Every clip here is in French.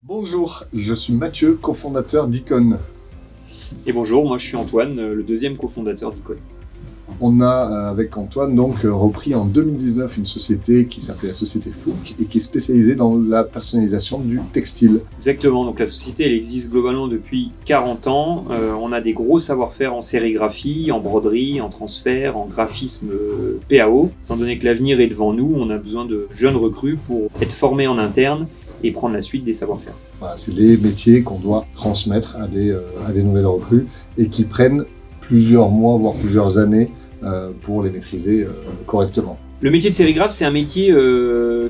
Bonjour, je suis Mathieu, cofondateur d'Icon. Et bonjour, moi je suis Antoine, le deuxième cofondateur d'Icon. On a avec Antoine donc repris en 2019 une société qui s'appelait la société Fouque et qui est spécialisée dans la personnalisation du textile. Exactement, donc la société elle existe globalement depuis 40 ans. On a des gros savoir-faire en sérigraphie, en broderie, en transfert, en graphisme PAO. Étant donné que l'avenir est devant nous, on a besoin de jeunes recrues pour être formés en interne et prendre la suite des savoir-faire. Voilà, c'est les métiers qu'on doit transmettre à des nouvelles recrues et qui prennent plusieurs mois, voire plusieurs années pour les maîtriser correctement. Le métier de sérigraphe, c'est un métier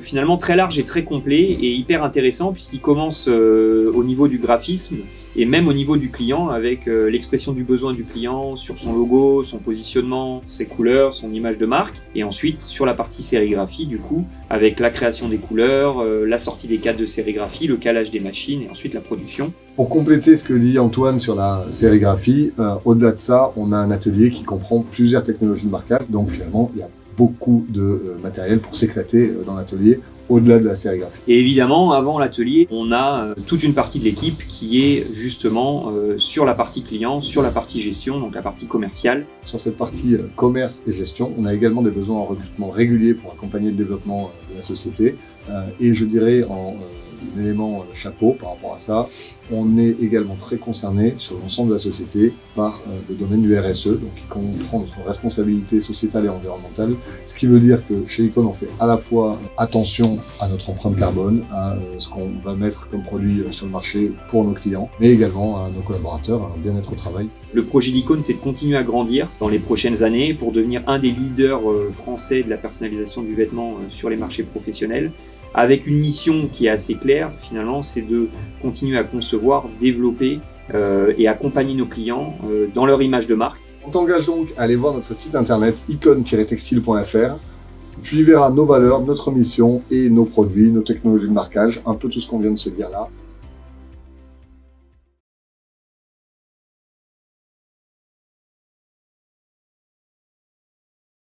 finalement très large et très complet et hyper intéressant puisqu'il commence au niveau du graphisme et même au niveau du client avec l'expression du besoin du client sur son logo, son positionnement, ses couleurs, son image de marque et ensuite sur la partie sérigraphie du coup avec la création des couleurs, la sortie des cadres de sérigraphie, le calage des machines et ensuite la production. Pour compléter ce que dit Antoine sur la sérigraphie, au-delà de ça, on a un atelier qui comprend plusieurs technologies de marquage, donc finalement il y a beaucoup de matériel pour s'éclater dans l'atelier, au-delà de la sérigraphie. Et évidemment, avant l'atelier, on a toute une partie de l'équipe qui est justement sur la partie client, sur la partie gestion, donc la partie commerciale. Sur cette partie commerce et gestion, on a également des besoins en recrutement régulier pour accompagner le développement de la société. Et je dirais en élément chapeau par rapport à ça, on est également très concerné sur l'ensemble de la société par le domaine du RSE, donc qui comprend notre responsabilité sociétale et environnementale, ce qui veut dire que chez Icon on fait à la fois attention à notre empreinte carbone, à ce qu'on va mettre comme produit sur le marché pour nos clients, mais également à nos collaborateurs, à leur bien-être au travail. Le projet d'Icon, c'est de continuer à grandir dans les prochaines années pour devenir un des leaders français de la personnalisation du vêtement sur les marchés professionnels, avec une mission qui est assez claire, finalement, c'est de continuer à concevoir, développer et accompagner nos clients dans leur image de marque. On t'engage donc à aller voir notre site internet icon-textile.fr. Tu y verras nos valeurs, notre mission et nos produits, nos technologies de marquage, un peu tout ce qu'on vient de se dire là.